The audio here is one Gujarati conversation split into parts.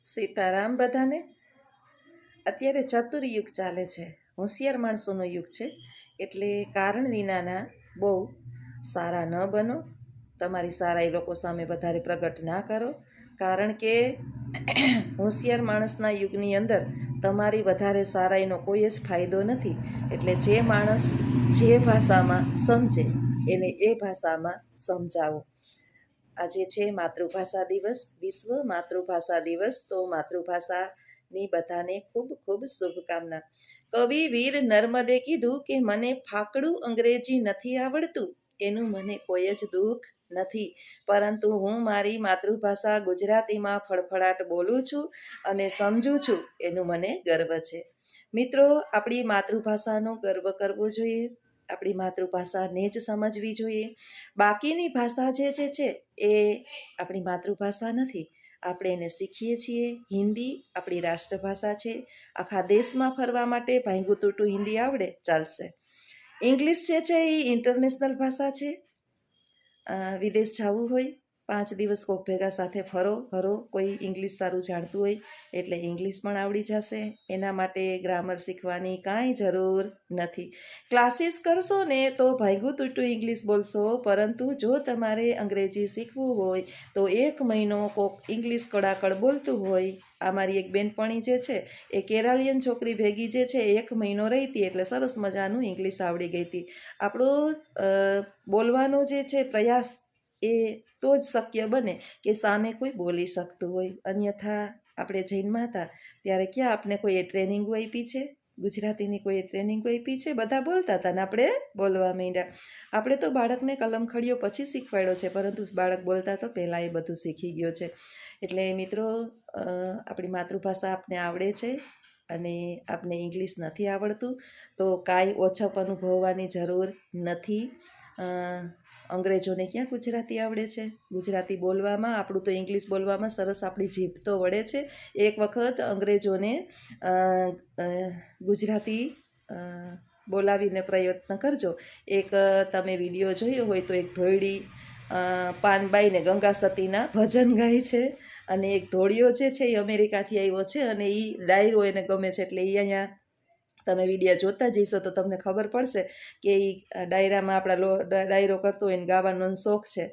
સીતારામ બધાને. અત્યારે ચતુર્યુગ ચાલે છે, હોશિયાર માણસોનો યુગ છે, એટલે કારણ વિનાના બહુ સારા ન બનો. તમારી સારાઈ લોકો સામે વધારે પ્રગટ ના કરો, કારણ કે હોશિયાર માણસના યુગની અંદર તમારી વધારે સારાઈનો કોઈ જ ફાયદો નથી. એટલે જે માણસ જે ભાષામાં સમજે એને એ ભાષામાં સમજાવો. આજે છે માતૃભાષા દિવસ, વિશ્વ માતૃભાષા દિવસ. તો માતૃભાષાની બધાને ખૂબ ખૂબ શુભકામના. કવિ વીર નર્મદે કીધું કે મને ફાકડું અંગ્રેજી નથી આવડતું, એનું મને કોઈ જ દુઃખ નથી, પરંતુ હું મારી માતૃભાષા ગુજરાતીમાં ફળફળાટ બોલું છું અને સમજું છું, એનું મને ગર્વ છે. મિત્રો, આપણી માતૃભાષાનો ગર્વ કરવો જોઈએ, આપણી માતૃભાષાને જ સમજવી જોઈએ. બાકીની ભાષા જે છે એ આપણી માતૃભાષા નથી, આપણે એને શીખીએ છીએ. હિન્દી આપણી રાષ્ટ્રભાષા છે, આખા દેશમાં ફરવા માટે ભાંગું તૂટું હિન્દી આવડે ચાલશે. ઇંગ્લિશ જે છે એ ઇન્ટરનેશનલ ભાષા છે. વિદેશ જવું હોય, 5 દિવસ કોક ભેગા સાથે ફરો, કોઈ ઇંગ્લિશ સારું જાણતું હોય એટલે ઇંગ્લિશ પણ આવડી જશે. એના માટે ગ્રામર શીખવાની કાંઈ જરૂર નથી. ક્લાસીસ કરશો ને તો ભાંગું તૂટું ઇંગ્લિશ બોલશો, પરંતુ જો તમારે અંગ્રેજી શીખવું હોય તો 1 મહિનો કોક ઇંગ્લિશ કડાકડ બોલતું હોય. આ મારી એક બેનપણી જે છે એ કેરાલિયન છોકરી ભેગી જે છે 1 મહિનો રહી હતી એટલે સરસ મજાનું ઇંગ્લિશ આવડી ગઈ હતી. આપણો બોલવાનો જે છે પ્રયાસ એ તો જ શક્ય બને કે સામે કોઈ બોલી શકતું હોય. અન્યથા આપણે જૈનમાં હતા ત્યારે ક્યાં આપણે કોઈએ ટ્રેનિંગો આપી છે? ગુજરાતીની કોઈ ટ્રેનિંગો આપી છે? બધા બોલતા હતા ને આપણે બોલવા માંડ્યા. આપણે તો બાળકને કલમખડીઓ પછી શીખવાડ્યો છે, પરંતુ બાળક બોલતા તો પહેલાં એ બધું શીખી ગયો છે. એટલે મિત્રો, આપણી માતૃભાષા આપને આવડે છે અને આપને ઇંગ્લિશ નથી આવડતું તો કાંઈ ઓછપ અનુભવવાની જરૂર નથી. અંગ્રેજોને ક્યાં ગુજરાતી આવડે છે? ગુજરાતી બોલવામાં, આપણું તો ઇંગ્લિશ બોલવામાં સરસ આપણી જીભ તો વળે છે. એક વખત અંગ્રેજોને ગુજરાતી બોલાવીને પ્રયત્ન કરજો. એક તમે વિડીયો જોયો હોય તો એક ધોયડી પાનબાઈને ગંગા સતીના ભજન ગાય છે, અને એક ધોળિયો જે છે એ અમેરિકાથી આવ્યો છે અને એ ડાયરો એને ગમે છે, એટલે એ અહીંયા તમે વિડીયો જોતા જઈશો તો તમને ખબર પડશે કે એ ડાયરામાં આપણા ડાયરો કરતો હોય ને ગાવાનો શોખ છે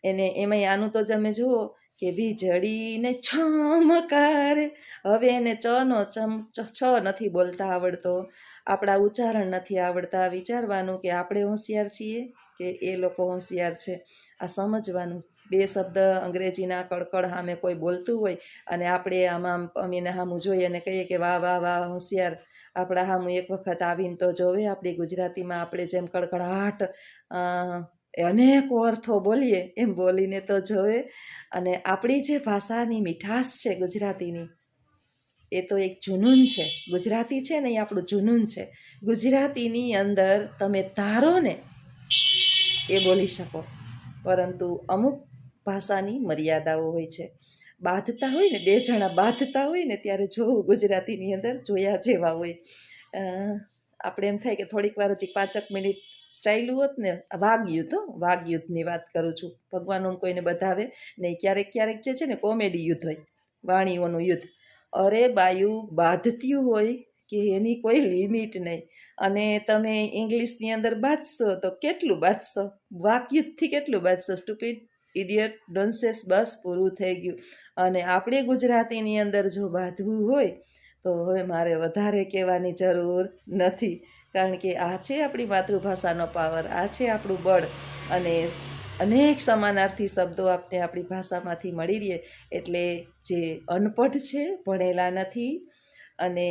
એને. એમાંય આનું તો તમે જુઓ કે વીજળીને છમકારે, હવે એને ચનો છ નથી બોલતા આવડતો, આપણા ઉચ્ચારણ નથી આવડતા. વિચારવાનું કે આપણે હોશિયાર છીએ કે એ લોકો હોશિયાર છે, આ સમજવાનું. 2 શબ્દ અંગ્રેજીના કડકડ સામે કોઈ બોલતું હોય અને આપણે આમાં અમીને સામું જોઈએ અને કહીએ કે વાહ વાહ વાહ હોશિયાર, આપણા સામું એક વખત આવીને તો જોવે. આપણી ગુજરાતીમાં આપણે જેમ કડકડાટ અનેકો અર્થો બોલીએ એમ બોલીને તો જોવે. અને આપણી જે ભાષાની મીઠાશ છે ગુજરાતીની, એ તો એક જુનૂન છે. ગુજરાતી છે ને એ આપણું જુનૂન છે. ગુજરાતીની અંદર તમે ધારો ને એ બોલી શકો, પરંતુ અમુક ભાષાની મર્યાદાઓ હોય છે. બાંધતા હોય ને, 2 જણા બાંધતા હોય ને ત્યારે જોવું ગુજરાતીની અંદર જોયા જેવા હોય. આપણે એમ થાય કે થોડીક વાર હજી 5 મિનિટ ચાલ્યું હોત ને. વાગયુદ્ધની વાત કરું છું. ભગવાનનું કોઈને બધાવે નહીં. ક્યારેક ક્યારેક જે છે ને કોમેડી યુદ્ધ હોય, વાણીઓનું યુદ્ધ. અરે બાયું બાંધતી હોય કે એની કોઈ લિમિટ નહીં. અને તમે ઇંગ્લિશની અંદર બાંધશો તો કેટલું બાંધશો? વાકયુદ્ધથી કેટલું બાંધશો? સ્ટુપિડ, ઇડિયટ, ડોન્સેસ, બસ પૂરું થઈ ગયું. અને આપણે ગુજરાતીની અંદર જો બાંધવું હોય તો હવે મારે વધારે કહેવાની જરૂર નથી, કારણ કે આ છે આપણી માતૃભાષાનો પાવર, આ છે આપણું બળ. અને અનેક સમાનાર્થી શબ્દો આપણે આપણી ભાષામાંથી મળી રહે. એટલે જે અનપઢ છે, ભણેલા નથી અને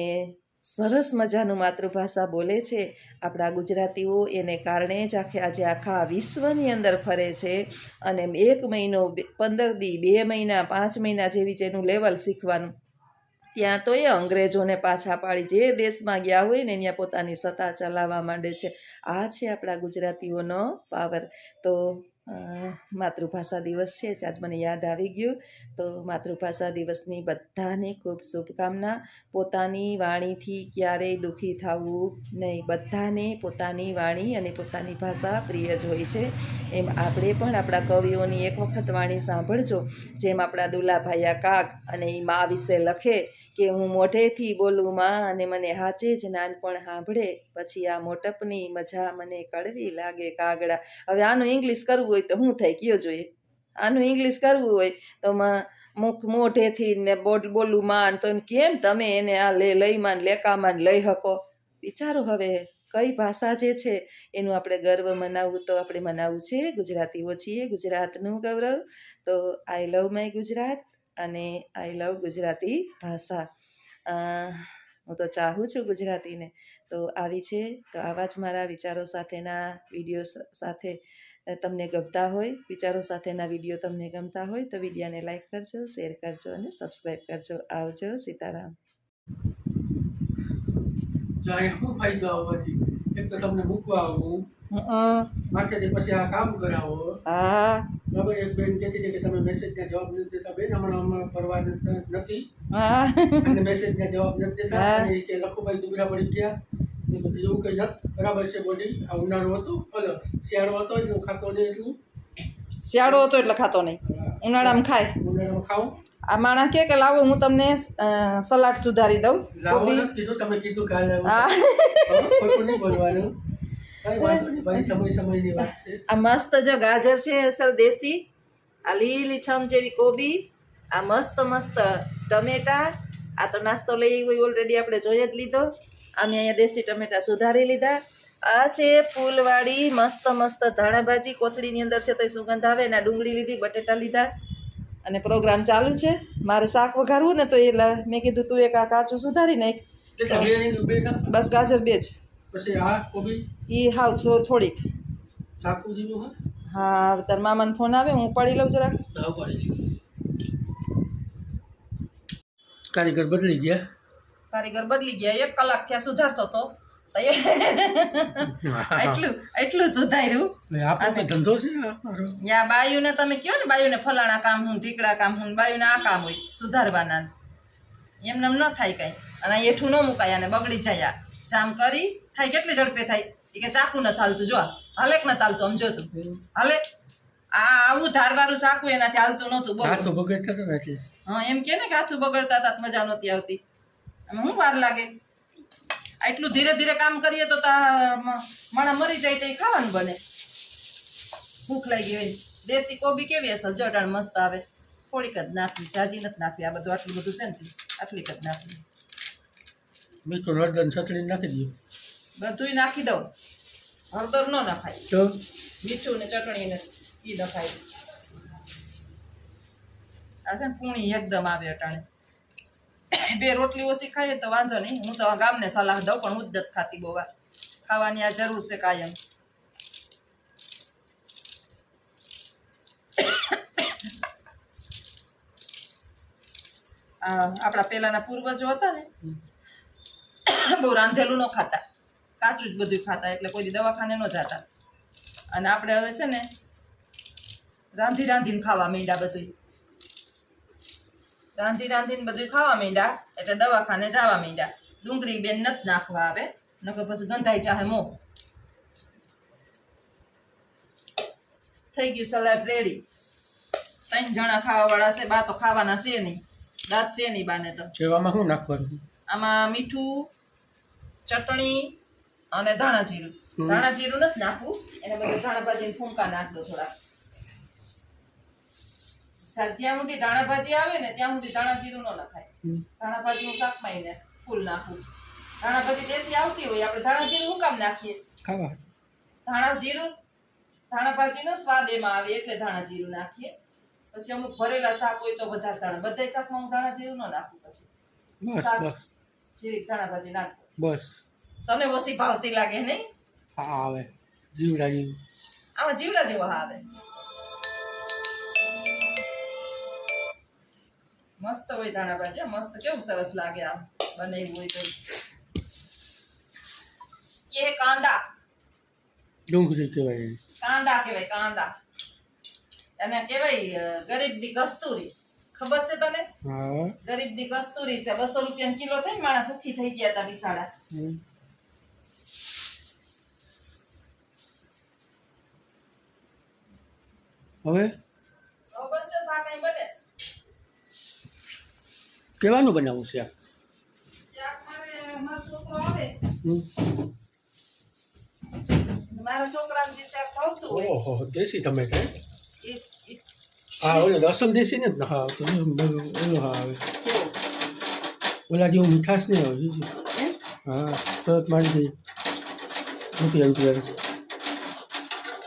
સરસ મજાનું માતૃભાષા બોલે છે આપણા ગુજરાતીઓ, એને કારણે જ આજે આખા વિશ્વની અંદર ફરે છે. અને 1 મહિનો, 15 દી, 2 મહિના, 5 મહિના જેવી જેનું લેવલ શીખવાનું, ત્યાં તો એ અંગ્રેજોને પાછા પાડી જે દેશમાં ગયા હોય ને ત્યાં પોતાની સત્તા ચલાવવા માંડે છે. આ છે આપણા ગુજરાતીઓનો પાવર. તો માતૃભાષા દિવસ છે આજ મને યાદ આવી ગયું. તો માતૃભાષા દિવસની બધાને ખૂબ શુભકામના. પોતાની વાણીથી ક્યારેય દુઃખી થવું નહીં. બધાને પોતાની વાણી અને પોતાની ભાષા પ્રિય જ હોય છે. એમ આપણે પણ આપણા કવિઓની એક વખત વાણી સાંભળજો. જેમ આપણા દુલાભાયા કાક અને એ મા વિશે લખે કે હું મોઢેથી બોલું માં અને મને હાચે જ નાનપણ સાંભળે, પછી આ મોટપની મજા મને કડવી લાગે કાગડા. હવે આનું ઇંગ્લિશ કરવું હોય તો શું થાય કયો જોઈએ? આનું ઇંગ્લિશ કરવું હોય તો મુખ મોઢેથી ને બોલું માં, તો કેમ તમે એને આ લઈમાં લેકામાં લઈ શકો? વિચારો હવે કઈ ભાષા જે છે એનું આપણે ગર્વ મનાવવું તો આપણે મનાવવું છે. ગુજરાતીઓ છીએ, ગુજરાતનું ગૌરવ. તો આઈ લવ માય ગુજરાત અને આઈ લવ ગુજરાતી ભાષા. હું તો ચાહું છું ગુજરાતીને. તો આવી છે, તો આવા જ મારા વિચારો સાથેના વિડીયો સાથે તમને ગમતા હોય, વિચારો સાથેના વિડીયો તમને ગમતા હોય તો વિડીયોને લાઈક કરજો, શેર કરજો અને સબસ્ક્રાઈબ કરજો. આવજો. સીતારામ. જો અહીંયા શું ફાયદો આવવાથી? એક તો તમને મૂકવા આવું, માથેથી પછી આ કામ કરાવો. હા બરાબર. એક બેન કહેતી હતી કે તમે મેસેજના જવાબ નથી દેતા. બેન હમણાં ફરવા નથી અને મેસેજના જવાબ નથી દેતા. અને એ કે લખુભાઈ દુબળા પડી ગયા. એવું કંઈ નથી. બરાબર છે બોડી. આ ઉનાળો હતો, શિયાળો હતો એટલે ખાતો નહીં એટલું. શિયાળો હતો એટલે ખાતો નહીં, ઉનાળામાં ખાય. ઉનાળામાં ખાવું. આ માણસ કે લાવો હું તમને સલાડ સુધારી દઉં. લાવો નથી કીધું, તમે કીધું કાલે ખોટું નહીં બોલવાનું. કઈ વાંધો નહીં ભાઈ, સમયની વાત છે. આ મસ્ત જો ગાજર છે અસલ દેશી, આ લીલીછમ જેવી કોબી, આ મસ્ત મસ્ત ટમેટા. આ તો નાસ્તો લઈ હોય ઓલરેડી આપણે જોઈ જ લીધો. અમે અહીંયા દેશી ટમેટા સુધારી લીધા. આ છે ફૂલવાળી મસ્ત મસ્ત ધાણાભાજી, કોથળીની અંદર છે તો સુગંધ આવે. એના ડુંગળી લીધી, બટેટા લીધા અને પ્રોગ્રામ ચાલુ છે. મારે શાક વઘારવું ને તો એ મેં કીધું તું એક આ કાચું સુધારી નાખ. બસ ગાજર બે જ. પછી આ કોબી એ હાવ થોડીક. શાકુજીનું હા, તાર મામાનો ફોન આવે, હું ઉપાડી લઉં જરાક. કારીગર બદલી ગયા. કારીગર બદલી ગયા. 1 કલાક થયા સુધારતો તો એટલું સુધાર્યું. ધંધો છે યા બાયુને તમે કહો ને, બાયુને ફલાણા કામ હું, ઢીકડા કામ હું, બાયુને આ કામ હોય સુધારવાના. એમને ન થાય કાંઈ. અને એઠું ન મુકાય અને બગડી જાય. જામ કરી થાય કેટલી ઝડપે થાય. એ કે ચાકુ ન હાલતું, જો હાલે કે ન હાલતું, આમ જોતું હાલે. આ આવું ધારવાળું ચાકુ એનાથી હાલતું નહોતું. હા, એમ કે ને કે હાથું બગડતા હતા, મજા નહોતી આવતી. હું વાર લાગે. એટલું ધીરે ધીરે કામ કરીએ તો માણા મરી જાય તો એ ખાવાનું બને. ભૂખ લાગી હોય. દેશી કોબી કેવી અસલ જટાણ મસ્ત આવે. થોડીક જ નાખવી, જાજી નથી નાખવી. આ બધું આટલું બધું છે ને આટલીક જ નાખવી. મીઠું હળદર ચટણી નાખી દઉં. બધું નાખી દઉં. હળદર ન નખાય, તો મીઠું ને ચટણી ને એ નખાય. આ છે ને પૂણી એકદમ આવે અટાણે. 2 રોટલી ઓછી ખાઈએ તો વાંધો નહીં. હું તો ગામને સલાહ દઉં, પણ હું જ નથી ખાતી બહુ. ખાવાની આ જરૂર છે કાયમ. આપણા પહેલાના પૂર્વજો હતા ને, બહુ રાંધેલું ન ખાતા, કાચું જ બધું ખાતા. એટલે કોઈ દવાખાને ન જતા. અને આપણે હવે છે ને રાંધીને ખાવા માંડ્યા. બધું રાંધીને બધું ખાવા માંડ્યા એટલે દવાખાને જવા માંડ્યા. ડુંગળી બેન નથી નાખવા આવે, નકર પછી ગંધાઈ ચાહે મો. થઈ ગયું સલાડ રેડી. 3 જણા ખાવાવાળા છે. બા તો ખાવાના છે નહીં, દાંત છે નહીં બાને તો. એવામાં શું નાખવાનું? આમાં મીઠું, ચટણી અને ધાણા જીરું. ધાણા જીરું નથી નાખવું, એને બધું ધાણા ભાજીને ફૂંકા નાખ દો થોડા. જ્યાં સુધી ધાણા ભાજી આવે ને ત્યાં સુધી ધાણા જીરું ન નખાય. ધાણા ભાજી હું શાકમાં એને ફૂલ નાખું. ધાણા ભાજી દેશી આવતી હોય, આપણે ધાણા જીરું હું કામ નાખીએ? ખાવા. ધાણા જીરું, ધાણા ભાજીનો સ્વાદ એમાં આવે એટલે ધાણા જીરું નાખીએ. પછી અમુક ભરેલા શાક હોય તો વધારે ધાણા. બધા શાકમાં હું ધાણા જીરું ન નાખું. પછી શાક જીરી ધાણા ભાજી નાખો બસ. તમને ઓછી ભાવતી લાગે નહીં? હા, આવે જીવડા જેવું. આમાં જીવડા જેવો આવે. મસ્ત હોય ધાણા ભાજી, મસ્ત. કેવું સરસ લાગે આમ બનાવ્યું હોય તો. એ કાંદા, ડુંગળી કહેવાય. કાંદા કહેવાય, કાંદા. અને કહેવાય ગરીબની કસ્તુરી, ખબર છે તને? હા. ગરીબની કસ્તુરી છે. 200 રૂપિયા કિલો થઈને માણસ ભૂખી થઈ ગયા હતા બિસાડા. હવે બસ જો શાક અહીં બને છે. કેવાનું બનાવવું છે? શાક મારો છોકરો આવે, મારા છોકરાને જે શાક ભાવતું હોય ઓહો, દેશી ટમેટા હે? એ હા, ઓલો અસલ દેશી ને જ ને? હા, તો ઓલો હા આવે, ઓલા જેવું મીઠાશ નહીં આવે. જીજી હા, શરત મારી દઈ રૂપિયા.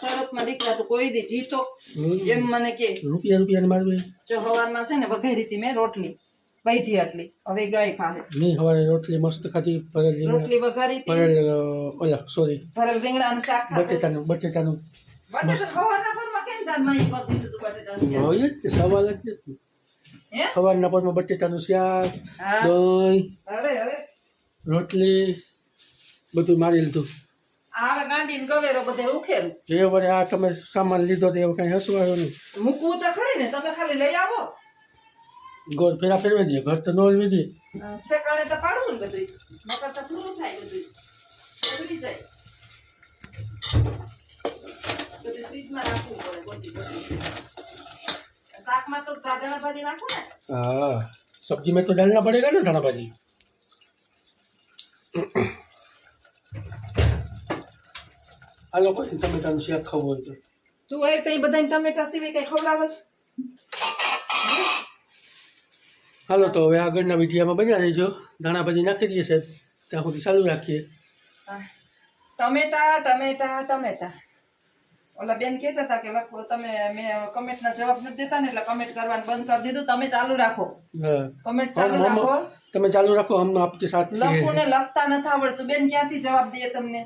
શરતમાં દીકરા તો કોઈ દી જીતો એમ મને કે રૂપિયા ને મારવી જો હવારમાં છે ને વઘારી હતી મેં રોટલી વહીથી આટલી, હવે ગાય ખાહે. નહીં, સવારે રોટલી મસ્ત ખાધી, ભરેલ રોટલી વઘારી હતી, ભરેલ ઓલા સોરી ભરેલ રીંગણાનું શાક ખાધું. બટેટાનું બટેટા સવારના પરમાં કેમ દાળમાં ઈ કરી દીધું તું બટેટાનું શાક? હોય જ ને, સવાલ જ નથી. હે? સવારના પરમાં બટેટાનું શાક, હા. દહીં, અરે રોટલી બધું મારી લીધું. આવે ગાંડીને ગવેરો બધે ઉખેરું. જે વરે આ તમે સામાન લીધો તો એવું કઈ હસવાયો નહીં. મૂકવું તો ખરી ને, તમે ખાલી લઈ આવો. ગોળ ફેરા ફેરવી દઈએ, ઘર તો નોલ વીધી. ઠેકાણે તો પાડવું ને બધું, નકર તો પૂરું થાય બધું, ઉડી જાય. બધું ફ્રીજમાં રાખવું પડે બધી. શાકમાં તો ધાણા ભાજી નાખો ને. हाँ, सब्जी में तो डालना पड़ेगा ना धाना भाजी. આ લોકો ટમેટાનું શાક ખાવું હોય તો તું હોય તો બધાને ટમેટા સિવાય કઈ ખવડાવસ? હાલો તો હવે આગળના વિડીયોમાં બન્યા રહેજો. ધાણા ભાજી નાખી દઈએ સાહેબ, ત્યાં સુધી ચાલુ રાખીએ. ટમેટા ટમેટા ટમેટા. ઓલા બેન કહેતા હતા કે લખો તમે, મેં કમેન્ટના જવાબ નથી દેતા ને એટલે કમેન્ટ કરવાનું બંધ કરી દીધું. તમે ચાલુ રાખો, હા, કમેન્ટ ચાલુ રાખો, તમે ચાલુ રાખો, હમ આપકે સાથ લખવું ને લખતા નથી આવડતું. બેન ક્યાંથી જવાબ દે તમને?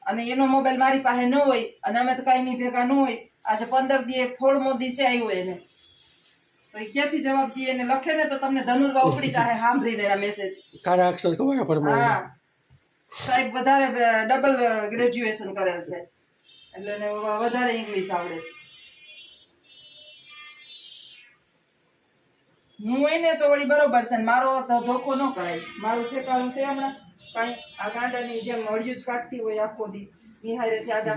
અને એનો મોબાઈલ મારી પાસે ન હોય અને અમે તો કાંઈ ભેગા ન હોય. આજે 15 દીએ 16મો દિવસે આવ્યો એને, તો એ ક્યાંથી જવાબ દે? એને લખે ને તો તમને ધનુર્વા ઉપડી જાય સાંભળીને એના મેસેજ. કાળા અક્ષર કવાયા પર હા, સાહેબ વધારે ડબલ ગ્રેજ્યુએશન કરેલ છે એટલે એને વધારે ઇંગ્લિશ આવડે છે. હું હોય ને તો વળી બરોબર છે, મારો તો ધોખો ન કરાય. મારું ઠેકાણું છે હમણાં કાંઈ આ ગાંડાની જેમ મળ્યું જ કાઢતી હોય આખો દી નિહાળેથી. આજે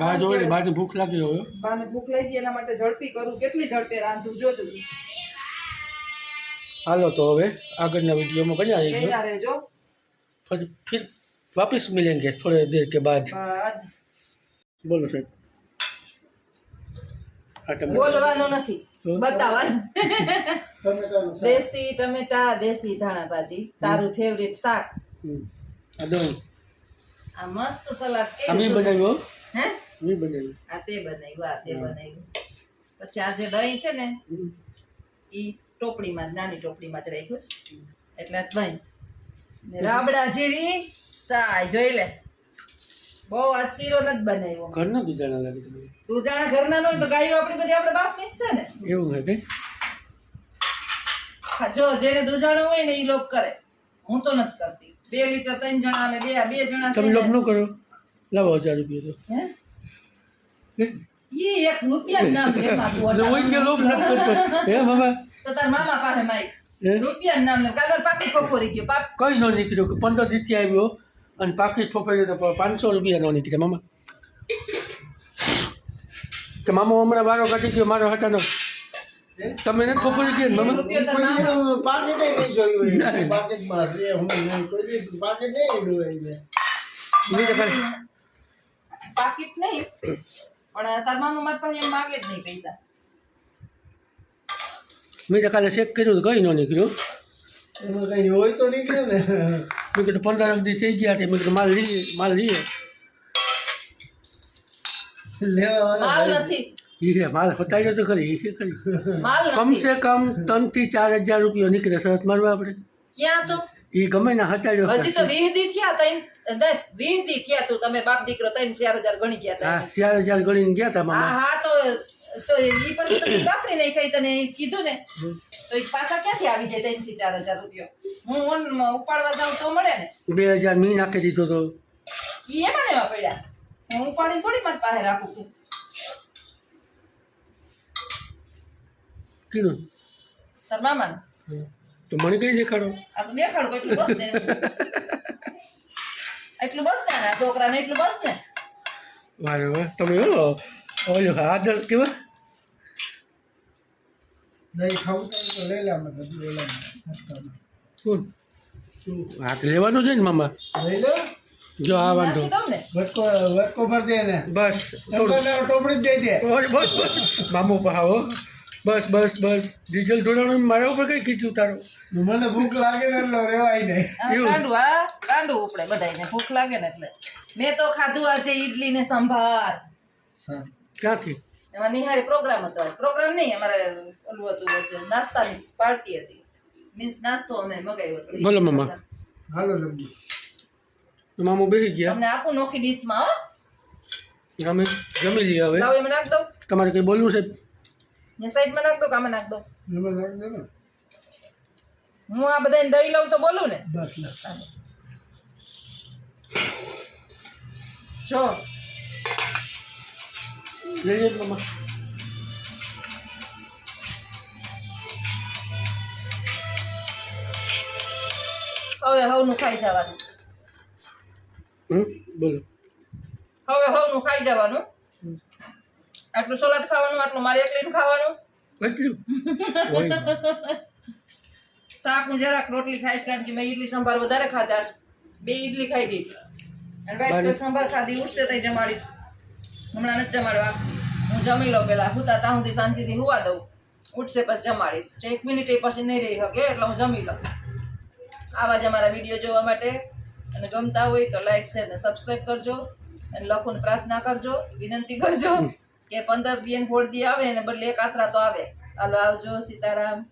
બાજુ ભૂખ લાગી હોય, બાને ભૂખ લાગી એના માટે ઝડપી કરું. કેટલી ઝડપે રાંધું જોજો. હાલો તો હવે આગળના વિડીયોમાં બન્યા રહેજો. રહેજો. फिर वापस मिलेंगे थोड़े देर के बाद. बोलो साहब. બોલવાનું નથી, બતાવવાનું. દેશી ટમેટા, દેશી ધાણા ભાજી, તારું ફેવરિટ શાક. દહીં. આ મસ્ત સલાડ અમે બનાવ્યો. હે? અમે બનાવ્યું. આ તે બનાવ્યું, આ તે બનાવ્યું. પછી આ જે દહીં છે ને ઈ ટોપડીમાં, નાની ટોપડીમાં જ રાખ્યું છે એટલે દહીં. રાબડા જેવી સાય જોઈ લે. બહુ આ શીરો નથી બનાવ્યો. ઘરના દૂધાણા લાગે તમને? દૂધાણા ઘરના ન હોય તો ગાયો આપણી બધી આપણે બાપની જ છે ને. એવું છે કે? જો જેને દૂધાણું હોય ને એ લોક કરે, હું તો નથી કરતી. 2 લીટર 3 જણા ને બે જણા તમે લોક ન કરો, લાવો 1000 રૂપિયા તો. હે? ઈ 1 રૂપિયા જ નામ લેવા તું. હોય કે લોક ન કરતો હે મામા? તો તાર મામા પાસે માઈક રૂપિયા નામ લે. કાલર પાકી ફોફોરી ગયો પાક. કઈ નો નીકળ્યો કે 15 દીથી આવ્યો અને પાકી ફોફાઈ તો 500 રૂપિયા નો નીકળ્યા મામા. કે મામા હમણાં વારો કાઢી ગયો મારો હટાનો. તમે નથી ફોફાઈ ગયા મામા? પાકીટ નહીં પણ તાર મામા મારી પાસે એમ માગે જ નહીં પૈસા. મેં તો કાલે ચેક કર્યું તો કઈ ન નીકળ્યું. એમાં કઈ હોય તો નીકળે ને. મેં કીધું 15 દી થઈ ગયા મેં કીધું માલ લઈએ. માલ નથી, એ માલ હટાવ્યો તો ખરી, એ ખરી. માલ કમ નથી. સે કમ 3 થી 4000 રૂપિયા નીકળે શરત મારવા આપણે. ક્યાં તો એ ગમે ને હટાવ્યો. હજી તો 20 દી થયા, 20 દી થયા તું તમે બાપ દીકરો 3-4 ગણી ગયા તા. હા 4000 ગણીને ગયા હતા હા મામા. હા તો ઈ પછી તો વાપરી નહીં ખાઈ તને કીધું ને તો ઈ પાછા ક્યાંથી આવી જાય 3 થી 4000 રૂપિયા? હું ઉપાડવા જાઉં તો મળે ને. 2000 મી નાખી દીધો તો ઈ એમાં ને એમાં પડ્યા. હું ઉપાડીને થોડી મારી પાસે રાખું છું. કીધું તાર મામાને તો મને કઈ દેખાડો આ તો દેખાડું એટલું બસ ને એટલું બસ ને આ છોકરાને એટલું બસ ને વારે વાહ તમે ઓલું આદર કેવા દહીં ખાવું તો લઈ લે અમે બધું લઈ લે નાસ્તામાં. કોણ હાથ લેવાનું છે ને મામા લઈ લે જો આ વાંધો નાખી દઉં ને વટકો ભરી દે ને બસ થોડું ટોપડી જ દઈ દે બસ બસ મામો પહાવો બસ બસ બસ ડીઝલ ઢોળાનું મારા ઉપર કઈ ખીચું તારું મને ભૂખ લાગે ને એટલે રેવાય નહીં કાંડું ઉપડે બધાને ભૂખ લાગે ને એટલે મેં તો ખાધું આજે ઈડલી ને સંભાર સારું ક્યાંથી એમાં નિહારી પ્રોગ્રામ હતો પ્રોગ્રામ નહીં અમારે ઓલું હતું વચ્ચે નાસ્તાની પાર્ટી હતી મીન્સ નાસ્તો અમે મગાવ્યો હતો બોલો મામા. હાલો જમવું મામો બેસી ગયા તમને આપું નોખી ડીશમાં હો અમે જમી લઈએ હવે લાવ એમાં નાખ દઉં તમારે કંઈ બોલવું છે ને સાઈડમાં નાખ દો કે આમાં નાખ દો એમાં નાખ દે ને હું આ બધાને દહીં લઉં તો બોલું ને બસ લે જો લઈ જાય મામા હવે હવનું ખાઈ જવાનું બોલો હવે હવનું ખાઈ જવાનું આટલું સલાડ ખાવાનું આટલું મારે એકલીનું ખાવાનું એટલું હોય શાક હું જરાક રોટલી ખાઈશ કારણ કે મેં ઈડલી સંભાર વધારે ખાધા છે 2 ઈડલી ખાઈ ગઈ અને વાઈટ સંભાર ખાધી ઉઠશે તો જમાડીશ હમણાં નથી જમાડવા હું જમી લઉં પેલા હુતા ત્યાં સુધી શાંતિથી હુવા દઉં ઉઠશે પછી જમાડીશ 1 મિનિટ પછી નહીં રહી શકે એટલે હું જમી લઉં આવા જ અમારા વિડીયો જોવા માટે અને ગમતા હોય તો લાઈક શેર અને સબસ્ક્રાઈબ કરજો અને લખોને પ્રાર્થના કરજો વિનંતી કરજો કે 15 દી 16 દી આવે અને બદલે 1 આતરા તો આવે હાલો આવજો સીતારામ